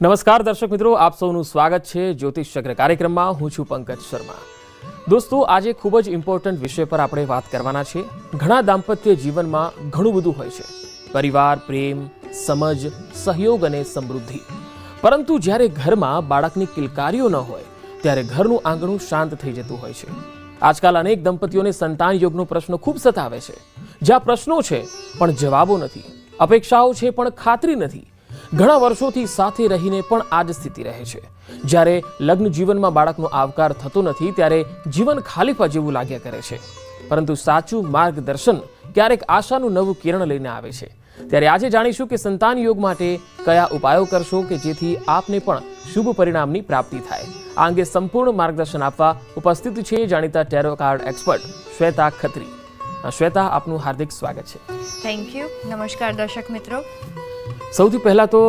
નમસ્કાર દર્શક મિત્રો, આપ સૌનું સ્વાગત છે જ્યોતિષ ચક્ર કાર્યક્રમમાં. હું છું પંકજ શર્મા. દોસ્તો, આજે ખૂબ જ ઇમ્પોર્ટન્ટ વિષય પર આપણે વાત કરવાના છીએ. ઘણા દાંપત્ય જીવનમાં ઘણું બધું હોય છે: પરિવાર, પ્રેમ, સમજ, સહયોગ અને સમૃદ્ધિ. પરંતુ જ્યારે ઘરમાં બાળકની કિલકારીઓ ન હોય ત્યારે ઘરનું આંગણું શાંત થઈ જતું હોય છે. આજકાલ અનેક દંપતીઓને સંતાન યોગનો પ્રશ્ન ખૂબ સતાવે છે. જ્યાં પ્રશ્નો છે પણ જવાબો નથી, અપેક્ષાઓ છે પણ ખાતરી નથી. ઘણા વર્ષોથી સાથે રહીને પણ આ જ સ્થિતિ રહે છે. જ્યારે લગ્ન જીવનમાં બાળકનો આવકાર થતો નથી ત્યારે જીવન ખાલીપા જેવું લાગ્યા કરે છે. પરંતુ સાચું માર્ગદર્શન ક્યારેક આશાનું નવું કિરણ લઈને આવે છે. ત્યારે આજે જાણીશું કે સંતાન યોગ માટે કયા ઉપાયો કરશો કે જેથી આપને પણ શુભ પરિણામની પ્રાપ્તિ થાય. આ અંગે સંપૂર્ણ માર્ગદર્શન આપવા ઉપસ્થિત છે જાણીતા ટેરો કાર્ડ એક્સપર્ટ શ્વેતા ખત્રી. શ્વેતા, આપનું હાર્દિક સ્વાગત છે. Thank you. નમસ્કાર દર્શક મિત્રો. સૌથી પહેલા તો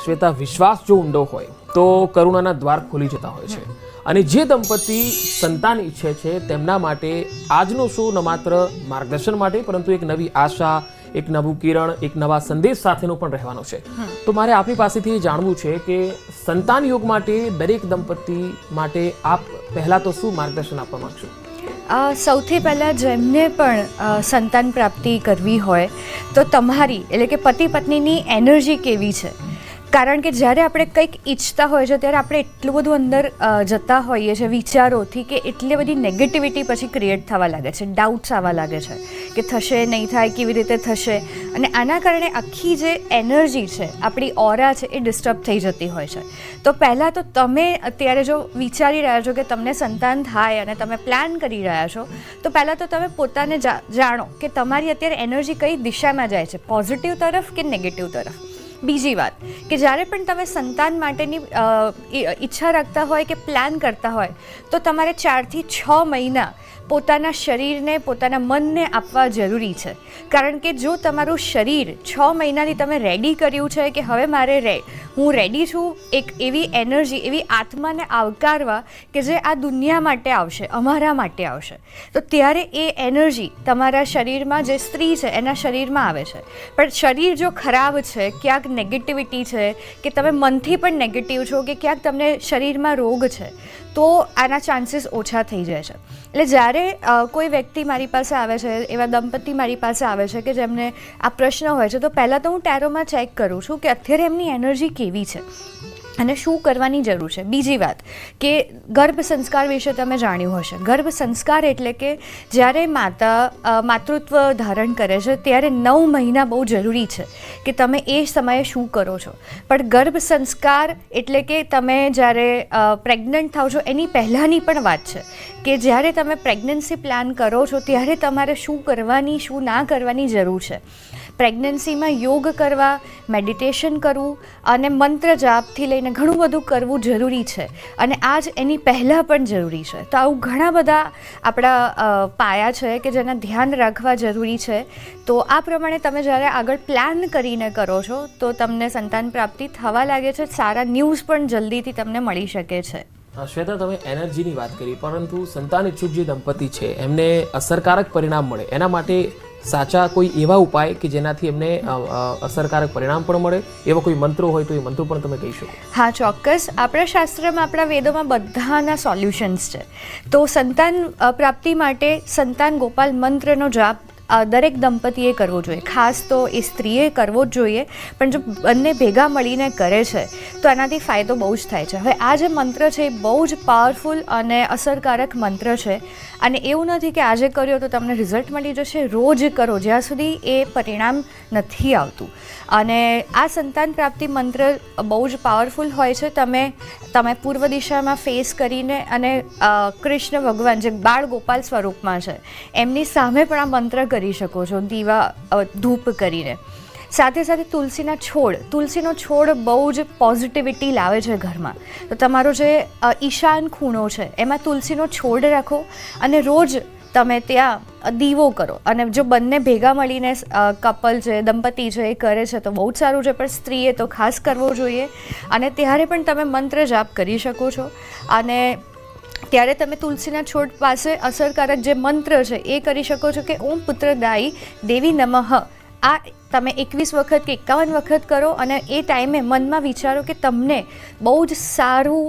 શ્વેતા, વિશ્વાસ જો ઊંડો હોય તો કરુણાના દ્વાર ખોલી જતા હોય છે. અને જે દંપતી સંતાન ઈચ્છે છે તેમના માટે આજનો શો ન માત્ર માર્ગદર્શન માટે પરંતુ એક નવી આશા, એક નવું કિરણ, એક નવા સંદેશ સાથેનો પણ રહેવાનો છે. તો મારે આપની પાસેથી જાણવું છે કે સંતાન યોગ માટે દરેક દંપતી માટે આપ પહેલા તો શું માર્ગદર્શન આપવા માંગશો? સૌથી પહેલાં જેમને પણ સંતાન પ્રાપ્તિ કરવી હોય તો તમારી એટલે કે પતિ પત્નીની એનર્જી કેવી છે. કારણ કે જ્યારે આપણે કંઈક ઈચ્છતા હોય છે ત્યારે આપણે એટલું બધું અંદર જતા હોઈએ છીએ વિચારોથી કે એટલી બધી નેગેટિવિટી પછી ક્રિએટ થવા લાગે છે, ડાઉટ્સ આવવા લાગે છે કે થશે નહીં થાય, કેવી રીતે થશે. અને આના કારણે આખી જે એનર્જી છે, આપણી ઓરા છે, એ ડિસ્ટર્બ થઈ જતી હોય છે. તો પહેલાં તો તમે અત્યારે જો વિચારી રહ્યા છો કે તમને સંતાન થાય અને તમે પ્લાન કરી રહ્યા છો તો પહેલાં તો તમે પોતાને જાણો કે તમારી અત્યારે એનર્જી કઈ દિશામાં જાય છે, પોઝિટિવ તરફ કે નેગેટિવ તરફ. બીજી વાત કે જ્યારે પણ તમે સંતાન માટેની ઈચ્છા રાખતા હોય કે પ્લાન કરતા હોય તો તમારે 4 થી 6 મહિના પોતાના શરીરને, પોતાના મનને આપવા જરૂરી છે. કારણ કે જો તમારું શરીર 6 મહિનાથી તમે રેડી કર્યું છે કે હવે હું રેડી છું એક એવી એનર્જી, એવી આત્માને આવકારવા કે જે આ દુનિયા માટે આવશે, અમારા માટે આવશે, તો ત્યારે એ એનર્જી તમારા શરીરમાં, જે સ્ત્રી છે એના શરીરમાં આવે છે. પણ શરીર જો ખરાબ છે, ક્યાંક નેગેટિવિટી છે કે તમે મનથી પણ નેગેટિવ છો કે ક્યાંક તમને શરીરમાં રોગ છે તો આના ચાન્સીસ ઓછા થઈ જાય છે. એટલે જ્યારે કોઈ વ્યક્તિ મારી પાસે આવે છે, એવા દંપતી મારી પાસે આવે છે કે જેમને આ પ્રશ્ન હોય છે તો પહેલાં તો હું ટેરોમાં ચેક કરું છું કે અત્યારે એમની એનર્જી કેવી છે અને શું કરવાની જરૂર છે. બીજી વાત કે ગર્ભ સંસ્કાર વિશે તમે જાણ્યું હશે. ગર્ભ સંસ્કાર એટલે કે જ્યારે માતા માતૃત્વ ધારણ કરે છે ત્યારે 9 મહિના બહુ જરૂરી છે કે તમે એ સમયે શું કરો છો. પણ ગર્ભ સંસ્કાર એટલે કે તમે જ્યારે પ્રેગ્નન્ટ થાવ છો એની પહેલાંની પણ વાત છે કે જ્યારે તમે પ્રેગ્નન્સી પ્લાન કરો છો ત્યારે તમારે શું કરવાની, શું ના કરવાની જરૂર છે. પ્રેગ્નન્સીમાં યોગ કરવા, મેડિટેશન કરવું અને મંત્ર જાપથી લઈને ઘણું બધું કરવું જરૂરી છે. અને આ જ એની પહેલાં પણ જરૂરી છે. તો આવું ઘણા બધા આપણા પાયા છે કે જેના ધ્યાન રાખવા જરૂરી છે. તો આ પ્રમાણે તમે જ્યારે આગળ પ્લાન કરીને કરો છો તો તમને સંતાન પ્રાપ્તિ થવા લાગે છે. સારા ન્યૂઝ પણ જલ્દીથી તમને મળી શકે છે. શ્વેતા, તમે એનર્જીની વાત કરી, પરંતુ સંતાન ઇચ્છુક જે દંપતી છે એમને અસરકારક પરિણામ મળે એના માટે સાચા કોઈ એવા ઉપાય કે જેનાથી એમને અસરકારક પરિણામ પણ મળે, એવા કોઈ મંત્રો હોય તો એ મંત્રો પણ તમે કહી શકો? હા, ચોક્કસ. આપણા શાસ્ત્રમાં, આપણા વેદોમાં બધાના સોલ્યુશન્સ છે. તો સંતાન પ્રાપ્તિ માટે સંતાન ગોપાલ મંત્રનો જાપ દરેક દંપતીએ કરવો જોઈએ. ખાસ તો એ સ્ત્રીએ કરવો જ જોઈએ, પણ જો બંને ભેગા મળીને કરે છે તો એનાથી ફાયદો બહુ જ થાય છે. હવે આ જે મંત્ર છે એ બહુ જ પાવરફુલ અને અસરકારક મંત્ર છે. અને એવું નથી કે આજે કર્યો તો તમને રિઝલ્ટ મળી જશે. રોજ કરો જ્યાં સુધી એ પરિણામ નથી આવતું. અને આ સંતાન પ્રાપ્તિ મંત્ર બહુ જ પાવરફુલ હોય છે. તમે પૂર્વ દિશામાં ફેસ કરીને અને કૃષ્ણ ભગવાન જે બાળ ગોપાલ સ્વરૂપમાં છે એમની સામે પણ આ મંત્ર કરી શકો છો, દીવા ધૂપ કરીને. સાથે સાથે તુલસીનો છોડ બહુ જ પોઝિટિવિટી લાવે છે ઘરમાં. તો તમારો જે ઈશાન ખૂણો છે એમાં તુલસીનો છોડ રાખો અને રોજ તમે ત્યાં દીવો કરો. અને જો બંને ભેગા મળીને કપલ છે, દંપતી છે એ કરે છે તો બહુ જ સારું છે, પણ સ્ત્રીએ તો ખાસ કરવો જોઈએ. અને ત્યારે પણ તમે મંત્ર જાપ કરી શકો છો. અને ત્યારે તમે તુલસીના છોડ પાસે અસરકારક જે મંત્ર છે એ કરી શકો છો કે ઓમ પુત્રદાયી દેવી નમઃ. આ તમે 21 વખત કે 51 વખત કરો અને એ ટાઈમે મનમાં વિચારો કે તમને બહુ જ સારું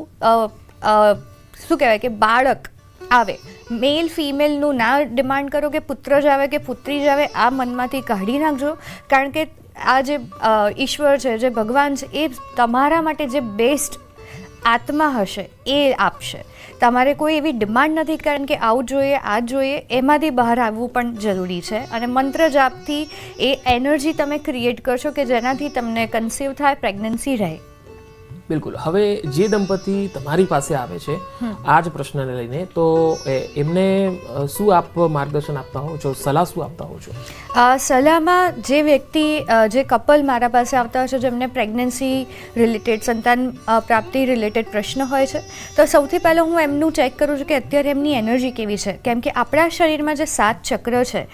શું કહેવાય કે બાળક આવે. મેલ ફિમેલનું ના ડિમાન્ડ કરો કે પુત્ર જ આવે કે પુત્રી જ આવે, આ મનમાંથી કાઢી નાખજો. કારણ કે આ જે ઈશ્વર છે, જે ભગવાન છે, એ તમારા માટે જે બેસ્ટ આત્મા હશે એ આપશે. તમારે કોઈ એવી ડિમાન્ડ નથી કારણ કે આવું જોઈએ આ જોઈએ, એમાંથી બહાર આવવું પણ જરૂરી છે. અને મંત્ર જાપથી એ એનર્જી તમે ક્રિએટ કરશો કે જેનાથી તમને કન્સીવ થાય, પ્રેગ્નન્સી રહે. બિલકુલ. હવે જે દંપતી તમારી પાસે આવે છે આ જ પ્રશ્નને લઈને, તો એમને શું આપ માર્ગદર્શન આપતા હો છો, સલાહ શું આપતા હો છો? સલાહમાં જે વ્યક્તિ, જે કપલ મારા પાસે આવતા હોય છે જેમને પ્રેગ્નન્સી રિલેટેડ, સંતાન પ્રાપ્તિ રિલેટેડ પ્રશ્ન હોય છે, તો સૌથી પહેલાં હું એમનું ચેક કરું છું કે અત્યારે એમની એનર્જી કેવી છે. કેમ કે આપણા શરીરમાં જે 7 ચક્ર છે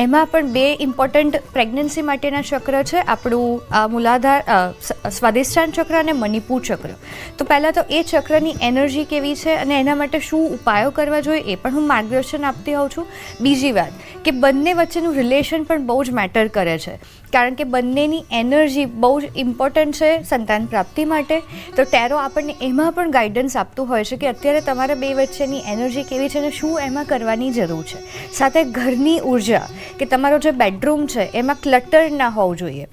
એમાં પણ 2 ઇમ્પોર્ટન્ટ પ્રેગ્નન્સી માટેના ચક્ર છે, આપણું મૂલાધાર સ્વાદિષ્ટાન ચક્ર અને મણિપુર ચક્ર. તો પહેલાં તો એ ચક્રની એનર્જી કેવી છે અને એના માટે શું ઉપાયો કરવા જોઈએ એ પણ હું માર્ગદર્શન આપતી હોઉં છું. બીજી વાત કે બંને વચ્ચેનું રિલેશન પણ બહુ જ મેટર કરે છે, કારણ કે બંનેની એનર્જી બહુ જ ઇમ્પોર્ટન્ટ છે સંતાન પ્રાપ્તિ માટે. તો ટેરો આપણને એમાં પણ ગાઈડન્સ આપતું હોય છે કે અત્યારે તમારા બે વચ્ચેની એનર્જી કેવી છે અને શું એમાં કરવાની જરૂર છે. સાથે ઘરની ઉર્જા, કે તમારો જે બેડરૂમ છે એમાં ક્લટર ના હોવું જોઈએ,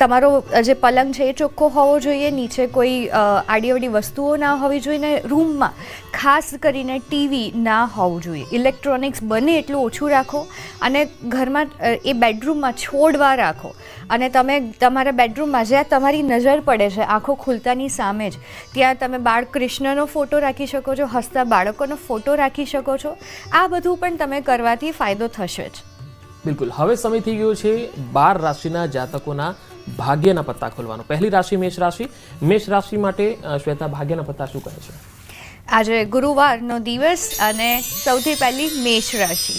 તમારો જે પલંગ છે એ ચોખ્ખો હોવો જોઈએ, નીચે કોઈ આડીઅવડી વસ્તુઓ ના હોવી જોઈએ, ને રૂમમાં ખાસ કરીને ટીવી ના હોવું જોઈએ. ઇલેક્ટ્રોનિક્સ બને એટલું ઓછું રાખો અને ઘરમાં એ બેડરૂમમાં છોડવા રાખો. અને તમે તમારા બેડરૂમમાં જ્યાં તમારી નજર પડે છે આંખો ખુલતાની સામે જ, ત્યાં તમે બાળકૃષ્ણનો ફોટો રાખી શકો છો, હસતા બાળકોનો ફોટો રાખી શકો છો. આ બધું પણ તમે કરવાથી ફાયદો થશે જ. બિલકુલ. હવે સમય થઈ ગયો છે 12 રાશિના જાતકોના ભાગ્યના પત્તા ખોલવાનો. પહેલી રાશિ મેષ રાશિ. મેષ રાશિ માટે શ્વેતા, ભાગ્યના પત્તા શું કહે છે? આજે ગુરુવારનો દિવસ અને સૌથી પહેલી મેષ રાશિ.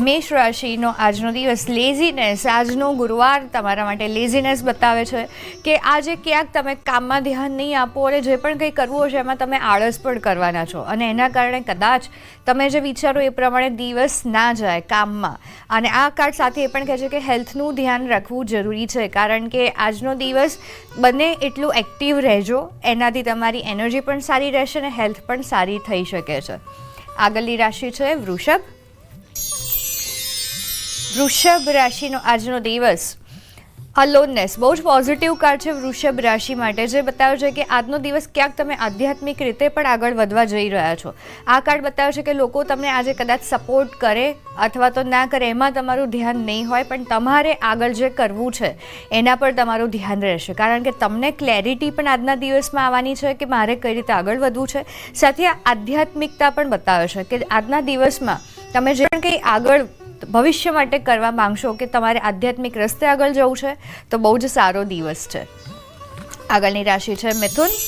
મેષ રાશિનો આજનો દિવસ લેઝીનેસ, આજનો ગુરુવાર તમારા માટે લેઝીનેસ બતાવે છે કે આજે ક્યાંક તમે કામમાં ધ્યાન નહીં આપો અને જે પણ કંઈ કરવું હશે એમાં તમે આળસ પણ કરવાના છો અને એના કારણે કદાચ તમે જે વિચારો એ પ્રમાણે દિવસ ના જાય કામમાં. અને આ કાર્ડ સાથે એ પણ કહે છે કે હેલ્થનું ધ્યાન રાખવું જરૂરી છે, કારણ કે આજનો દિવસ બને એટલું એક્ટિવ રહેજો, એનાથી તમારી એનર્જી પણ સારી રહેશે અને હેલ્થ પણ સારી થઈ શકે છે. આગળની રાશિ છે વૃષભ. વૃષભ રાશિનો આજનો દિવસ અલોનનેસ, બહુ જ પોઝિટિવ કાર્ડ છે વૃષભ રાશિ માટે, જે બતાવે છે કે આજનો દિવસ ક્યાંક તમે આધ્યાત્મિક રીતે પણ આગળ વધવા જઈ રહ્યા છો. આ કાર્ડ બતાવે છે કે લોકો તમને આજે કદાચ સપોર્ટ કરે અથવા તો ના કરે એમાં તમારું ધ્યાન નહીં હોય, પણ તમારે આગળ જે કરવું છે એના પર તમારું ધ્યાન રહેશે, કારણ કે તમને ક્લેરિટી પણ આજના દિવસમાં આવવાની છે કે મારે કઈ રીતે આગળ વધવું છે. સાથે આધ્યાત્મિકતા પણ બતાવે છે કે આજના દિવસમાં તમે જે પણ કંઈ આગળ ભવિષ્ય માટે કરવા માંગશો કે તમારે આધ્યાત્મિક રસ્તે આગળ જવું છે તો બહુ જ સારો દિવસ છે. આગળની રાશિ છે મિથુન.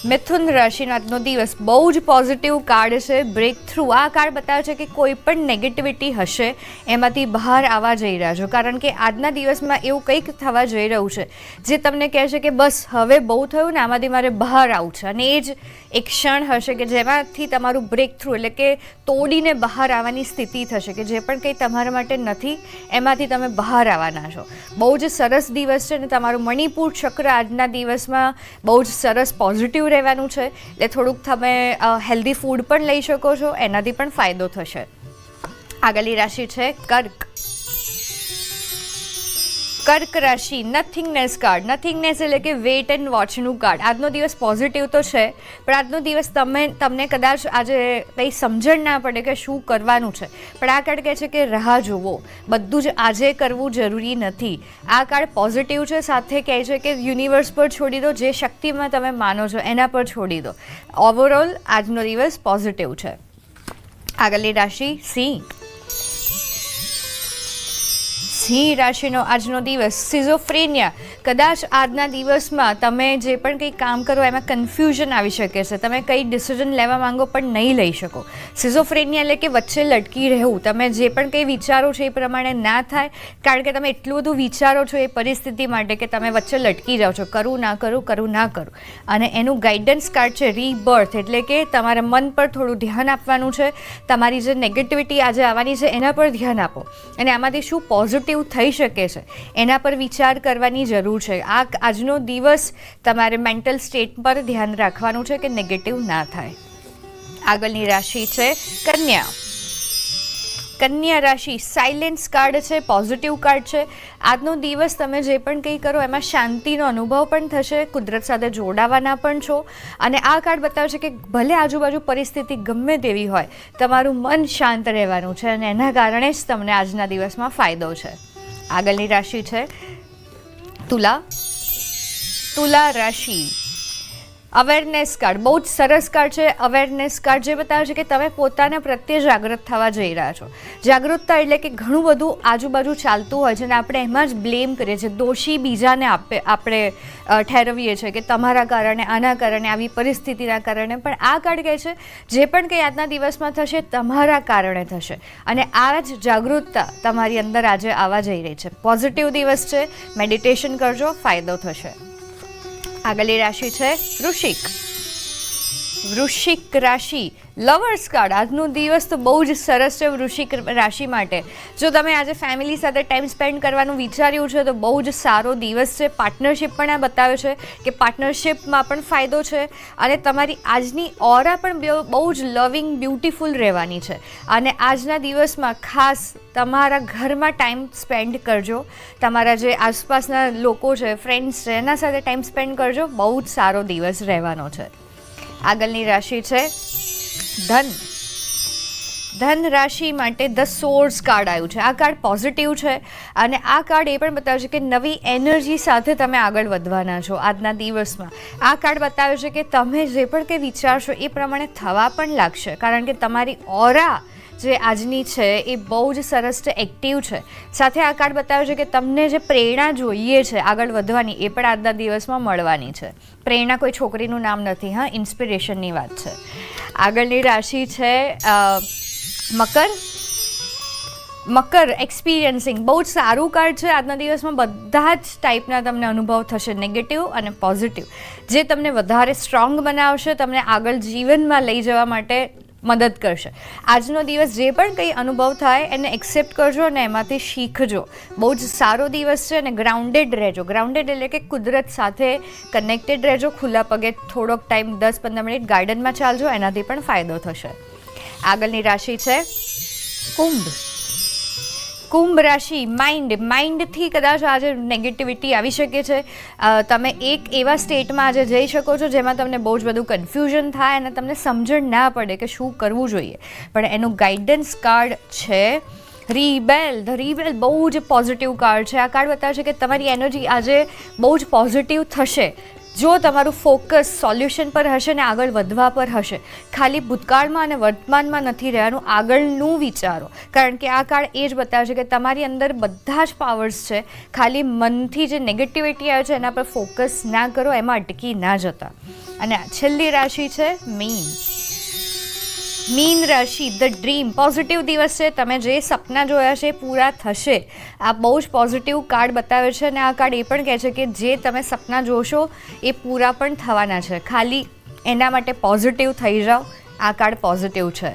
મિથુન રાશિનો આજનો દિવસ બહુ જ પોઝિટિવ કાર્ડ છે, બ્રેક થ્રુ. આ કાર્ડ બતાવે છે કે કોઈ પણ નેગેટિવિટી હશે એમાંથી બહાર આવવા જઈ રહ્યા છો, કારણ કે આજના દિવસમાં એવું કંઈક થવા જઈ રહ્યું છે જે તમને કહે છે કે બસ હવે બહુ થયું ને, આમાંથી મારે બહાર આવવું છે. અને એ જ એક ક્ષણ હશે કે જેમાંથી તમારું બ્રેક થ્રુ, એટલે કે તોડીને બહાર આવવાની સ્થિતિ થશે કે જે પણ કંઈ તમારા માટે નથી એમાંથી તમે બહાર આવવાના છો. બહુ જ સરસ દિવસ છે અને તમારું મણિપુર ચક્ર આજના દિવસમાં બહુ જ સરસ પોઝિટિવ રહેવાનું છે. એટલે થોડુંક તમે હેલ્ધી ફૂડ પણ લઈ શકો છો, એનાથી પણ ફાયદો થશે. આગળની રાશિ છે કર્ક. કર્ક રાશિ નથિંગનેસ કાર્ડ. નથિંગનેસ એટલે કે વેઇટ એન્ડ વોચનું કાર્ડ. આજનો દિવસ પોઝિટિવ તો છે, પણ આજનો દિવસ તમને કદાચ આજે કંઈ સમજણ ના પડે કે શું કરવાનું છે, પણ આ કાર્ડ કહે છે કે રાહ જુઓ, બધું જ આજે કરવું જરૂરી નથી. આ કાર્ડ પોઝિટિવ છે, સાથે કહે છે કે યુનિવર્સ પર છોડી દો, જે શક્તિમાં તમે માનો છો એના પર છોડી દો. ઓવરઓલ આજનો દિવસ પોઝિટિવ છે. આગળની રાશિ સિંહ. સિંહ રાશિનો આજનો દિવસ સિઝોફ્રેનિયા. કદાચ આજના દિવસમાં તમે જે પણ કંઈ કામ કરો એમાં કન્ફ્યુઝન આવી શકે છે. તમે કંઈ ડિસિઝન લેવા માંગો પણ નહીં લઈ શકો. સિઝોફ્રેનિયા એટલે કે વચ્ચે લટકી રહેવું. તમે જે પણ કંઈ વિચારો છો એ પ્રમાણે ના થાય, કારણ કે તમે એટલું બધું વિચારો છો એ પરિસ્થિતિ માટે કે તમે વચ્ચે લટકી જાઓ છો. કરું ના કરું, કરું ના કરું. અને એનું ગાઈડન્સ કાર્ડ છે રીબર્થ, એટલે કે તમારા મન પર થોડું ધ્યાન આપવાનું છે. તમારી જે નેગેટિવિટી આજે આવવાની છે એના પર ધ્યાન આપો, અને આમાંથી શું પોઝિટિવ થઈ શકે છે એના પર વિચાર કરવાની જરૂર છે. આજનો દિવસ તમારે મેન્ટલ સ્ટેટ પર ધ્યાન રાખવાનું છે કે નેગેટિવ ના થાય. આગળની રાશિ છે કન્યા. કન્યા રાશિ સાયલેન્સ કાર્ડ છે, પોઝિટિવ કાર્ડ છે. આજનો દિવસ તમે જે પણ કંઈ કરો એમાં શાંતિનો અનુભવ પણ થશે, કુદરત સાથે જોડાવાના પણ છો. અને આ કાર્ડ બતાવે છે કે ભલે આજુબાજુ પરિસ્થિતિ ગમે તેવી હોય, તમારું મન શાંત રહેવાનું છે, અને એના કારણે જ તમને આજના દિવસમાં ફાયદો છે. આગળની રાશિ છે તુલા. તુલા રાશિ અવેરનેસ કાર્ડ બહુ જ સરસ કાર્ડ છે. અવેરનેસ કાર્ડ જે બતાવે છે કે તમે પોતાના પ્રત્યે જાગૃત થવા જઈ રહ્યા છો. જાગૃતતા એટલે કે ઘણું બધું આજુબાજુ ચાલતું હોય છે અને આપણે એમાં જ બ્લેમ કરીએ છીએ, દોષી બીજાને આપણે ઠેરવીએ છીએ કે તમારા કારણે, આના કારણે, આવી પરિસ્થિતિના કારણે. પણ આ કાર્ડ કહે છે જે પણ કંઈ આજના દિવસમાં થશે તમારા કારણે થશે, અને આ જ જાગૃતતા તમારી અંદર આજે આવવા જઈ રહી છે. પોઝિટિવ દિવસ છે, મેડિટેશન કરજો, ફાયદો થશે. આગળની રાશિ છે વૃશ્ચિક. વૃશ્ચિક રાશિ લવર્સ કાર્ડ. આજનો દિવસ તો બહુ જ સરસ છે વૃશ્ચિક રાશિ માટે. જો તમે આજે ફેમિલી સાથે ટાઈમ સ્પેન્ડ કરવાનું વિચાર્યું છે તો બહુ જ સારો દિવસ છે. પાર્ટનરશિપ પણ આ બતાવે છે કે પાર્ટનરશિપમાં પણ ફાયદો છે, અને તમારી આજની ઓરા પણ બહુ જ લવિંગ, બ્યુટીફુલ રહેવાની છે. અને આજના દિવસમાં ખાસ તમારા ઘરમાં ટાઈમ સ્પેન્ડ કરજો. તમારા જે આસપાસના લોકો છે, ફ્રેન્ડ્સ છે, એના સાથે ટાઈમ સ્પેન્ડ કરજો. બહુ જ સારો દિવસ રહેવાનો છે. આગળની રાશિ છે ધન. ધન રાશિ માટે ધ સોર્સ કાર્ડ આવ્યું છે. આ કાર્ડ પોઝિટિવ છે, અને આ કાર્ડ એ પણ બતાવે છે કે નવી એનર્જી સાથે તમે આગળ વધવાના છો આજના દિવસમાં. આ કાર્ડ બતાવે છે કે તમે જે પણ કંઈ વિચારશો એ પ્રમાણે થવા પણ લાગશે, કારણ કે તમારી ઓરા જે આજની છે એ બહુ જ સરસ છે, એક્ટિવ છે. સાથે આ કાર્ડ બતાવે છે કે તમને જે પ્રેરણા જોઈએ છે આગળ વધવાની એ પણ આજના દિવસમાં મળવાની છે. પ્રેરણા કોઈ છોકરીનું નામ નથી, હા, ઇન્સ્પિરેશનની વાત છે. આગળની રાશિ છે મકર. મકર એક્સપિરિયન્સિંગ બહુ જ સારું કાર્ડ છે. આજના દિવસમાં બધા જ ટાઈપના તમને અનુભવ થશે, નેગેટિવ અને પોઝિટિવ, જે તમને વધારે સ્ટ્રોંગ બનાવશે, તમને આગળ જીવનમાં લઈ જવા માટે મદદ કરશે. આજનો દિવસ જે પણ કંઈ અનુભવ થાય એને એક્સેપ્ટ કરજો અને એમાંથી શીખજો. બહુ જ સારો દિવસ છે, અને ગ્રાઉન્ડેડ રહેજો. ગ્રાઉન્ડેડ એટલે કે કુદરત સાથે કનેક્ટેડ રહેજો. ખુલ્લા પગે થોડોક ટાઈમ 10-15 મિનિટ ગાર્ડનમાં ચાલજો, એનાથી પણ ફાયદો થશે. આગળની રાશિ છે કુંભ. કુંભ રાશિ માઇન્ડથી કદાચ આજે નેગેટિવિટી આવી શકે છે. તમે એક એવા સ્ટેટમાં આજે જઈ શકો છો જેમાં તમને બહુ જ બધું કન્ફ્યુઝન થાય અને તમને સમજણ ના પડે કે શું કરવું જોઈએ. પણ એનું ગાઈડન્સ કાર્ડ છે રીબેલ. ધ રીબેલ બહુ જ પોઝિટિવ કાર્ડ છે. આ કાર્ડ બતાવે છે કે તમારી એનર્જી આજે બહુ જ પોઝિટિવ થશે જો તમારું ફોકસ સોલ્યુશન પર હશે ને આગળ વધવા પર હશે. ખાલી ભૂતકાળમાં અને વર્તમાનમાં નથી રહેવાનું, આગળનું વિચારો. કારણ કે આ કાર્ડ એ જ બતાવે છે કે તમારી અંદર બધા જ પાવર્સ છે. ખાલી મનથી જે નેગેટિવિટી આવે છે એના પર ફોકસ ના કરો, એમાં અટકી ના જતા. અને છેલ્લી રાશિ છે મીન. મીન રાશિ ધ ડ્રીમ. પોઝિટિવ દિવસ છે. તમે જે સપના જોયા છે એ પૂરા થશે. આ બહુ જ પોઝિટિવ કાર્ડ બતાવે છે, અને આ કાર્ડ એ પણ કહે છે કે જે તમે સપના જોશો એ પૂરા પણ થવાના છે. ખાલી એના માટે પોઝિટિવ થઈ જાઓ. આ કાર્ડ પોઝિટિવ છે.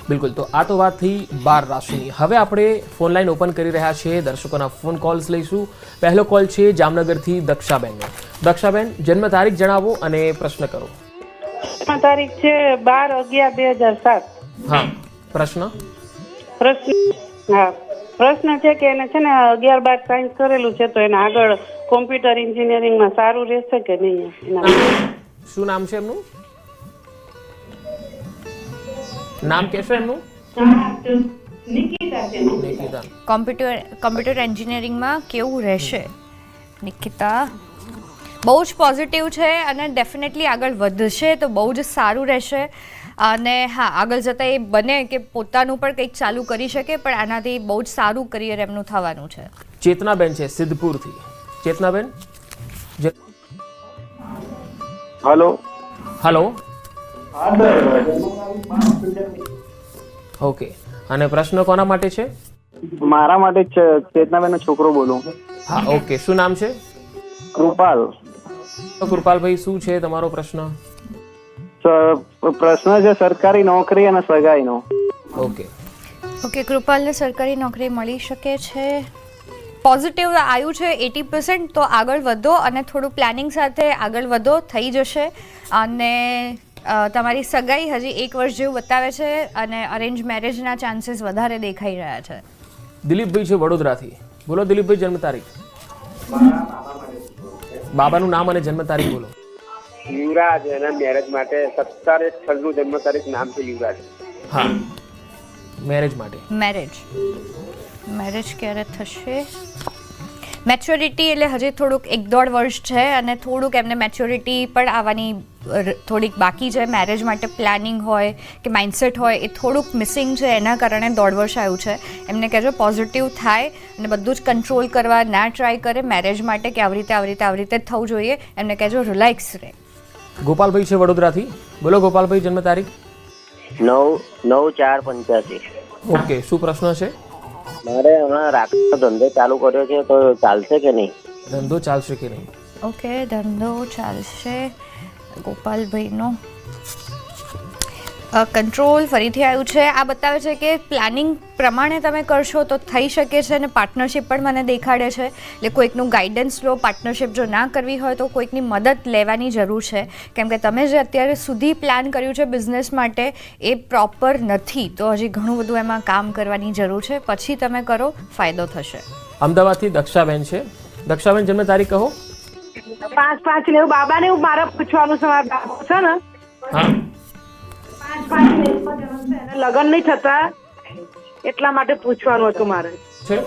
બિલકુલ. તો આ તો વાત થઈ 12 રાશિની. હવે આપણે ફોન લાઈન ઓપન કરી રહ્યા છીએ, દર્શકોના ફોન કોલ્સ લઈશું. પહેલો કોલ છે જામનગરથી દક્ષાબેનનો. દક્ષાબેન, જન્મ તારીખ જણાવો અને પ્રશ્ન કરો. તારીખ છે 12/11/2007. હા, પ્રશ્ન પ્રશ્ન છે કે એને છે ને 11-12 સાયન્સ કરેલું છે, તો એને આગળ કોમ્પ્યુટર એન્જિનિયરિંગમાં સારું રહેશે કે નહીં? શું નામ છે એમનું? નામ કહેશો એમનું? નિકિતા. કોમ્પ્યુટર એન્જિનિયરિંગમાં કેવું રહેશે નિકિતા? બહુ જ પોઝિટિવ છે, અને ડેફિનેટલી આગળ વધશે તો બહુ જ સારું રહેશે. અને હા આગળ જતાં એ બને કે પોતાનું પણ કંઈક ચાલુ કરી શકે, પણ આનાથી બહુ જ સારું કરિયર એમનું થવાનું છે. ચેતનાબેન છે સિદ્ધપુરથી. ચેતનાબેન જે હલો. હલો. ઓકે, અને પ્રશ્ન કોના માટે છે? મારા માટે જ છે. ચેતનાબેનનો છોકરો બોલું. હા, ઓકે. શું નામ છે? કૃપાલ. તો કૃપાલભાઈ, શું છે તમારો પ્રશ્ન? પ્રશ્ન છે સરકારી નોકરી અને સગાઈનો. ઓકે. ઓકે, કૃપાલને સરકારી નોકરી મળી શકે છે. પોઝિટિવ આવ્યું છે 80%, તો આગળ વધો અને થોડું પ્લાનિંગ સાથે આગળ વધો, થઈ જશે. અને તમારી સગાઈ હજી 1 વર્ષ જેવું બતાવે છે અને અરેન્જ મેરેજના ચાન્સીસ વધારે દેખાઈ રહ્યા છે. દિલીપભાઈ છે વડોદરાથી. બોલો દિલીપભાઈ, જન્મ તારીખ. બાબાનું નામ અને જન્મ તારીખ બોલો. યુવરાજ, એના મેરેજ માટે 17/6 જન્મ તારીખ, નામ છે યુવરાજ. હા, મેરેજ માટે. મેરેજ ક્યારે થશે? મેચ્યોરિટી એટલે હજી થોડુંક 1-1.5 વર્ષ છે અને થોડુંક એમને મેચ્યોરિટી પણ આવવાની થોડીક બાકી છે. મેરેજ માટે પ્લાનિંગ હોય કે માઇન્ડસેટ હોય એ થોડુંક મિસિંગ છે, એના કારણે 1.5 વર્ષ આવ્યું છે. એમને કહેજો પોઝિટિવ થાય અને બધું જ કંટ્રોલ કરવા ના ટ્રાય કરે મેરેજ માટે કે આવી રીતે જ થવું જોઈએ. એમને કહેજો રિલેક્સ રહે. ગોપાલભાઈ છે વડોદરાથી. બોલો ગોપાલભાઈ, જન્મ તારીખ. 9/4/85. ઓકે, શું પ્રશ્ન છે? મારે હમણાં રાખડીનો ધંધો ચાલુ કર્યો છે, તો ચાલશે કે નહીં? ધંધો ચાલશે કે નહીં? ઓકે, ધંધો ચાલશે ગોપાલભાઈનો. કંટ્રોલ ફરીથી આવ્યું છે. આ બતાવે છે કે પ્લાનિંગ પ્રમાણે તમે કરશો તો થઈ શકે છે, અને પાર્ટનરશિપ પણ મને દેખાડે છે. એટલે કોઈકનું ગાઈડન્સ લો. પાર્ટનરશિપ જો ના કરવી હોય તો કોઈકની મદદ લેવાની જરૂર છે, કેમ કે તમે જે અત્યારે સુધી પ્લાન કર્યું છે બિઝનેસ માટે એ પ્રોપર નથી. તો હજી ઘણું બધું એમાં કામ કરવાની જરૂર છે. પછી તમે કરો, ફાયદો થશે. અમદાવાદથી દક્ષાબેન છે. દક્ષાબેન, જન્મ તારીખ કહો. 5/5 ને એવું બાબાને એવું મારે પૂછવાનું છે. મારા બાબો છે ને હા, 5/5 લગ્ન નહીં થતા, એટલા માટે પૂછવાનું હતું મારે. છે.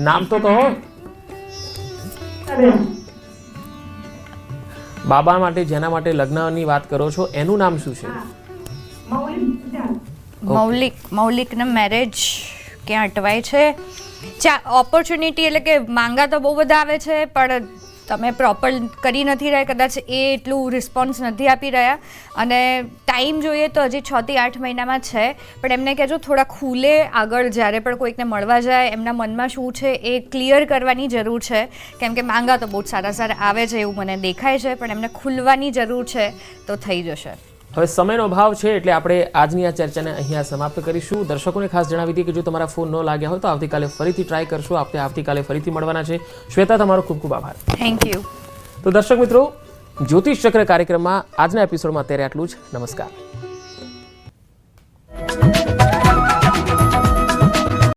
નામ તો કહો. બાબા માટે, જેના માટે લગ્નની વાત કરો છો, એનું નામ શું છે? મૌલિકના મેરેજ ક્યાં અટવાય છે? ઓપોર્ચ્યુનિટી એટલે કે માંગા તો બહુ બધા આવે છે, પણ તમે પ્રોપર કરી નથી રહ્યા. કદાચ એ એટલું રિસ્પોન્સ નથી આપી રહ્યા, અને ટાઈમ જોઈએ તો હજી 6 થી 8 મહિનામાં છે. પણ એમને કહેજો થોડા ખુલે. આગળ જ્યારે પણ કોઈકને મળવા જાય, એમના મનમાં શું છે એ ક્લિયર કરવાની જરૂર છે, કેમ કે માંગા તો બહુ જ સારા આવે છે એવું મને દેખાય છે, પણ એમને ખુલવાની જરૂર છે, તો થઈ જશે. હવે સમયનો અભાવ છે, એટલે આપણે આજની આ ચર્ચાને અહીંયા સમાપ્ત કરીશું. દર્શકોને ખાસ જણાવી દઈએ કે જો તમારા ફોન ન લાગ્યા હોય તો આવતીકાલે ફરીથી ટ્રાય કરશો. આપણે આવતીકાલે ફરીથી મળવાના છે. શ્વેતા, તમારો ખૂબ ખૂબ આભાર. Thank you. તો દર્શક મિત્રો, જ્યોતિષ ચક્ર કાર્યક્રમમાં આજના એપિસોડમાં અત્યારે આટલું જ. નમસ્કાર.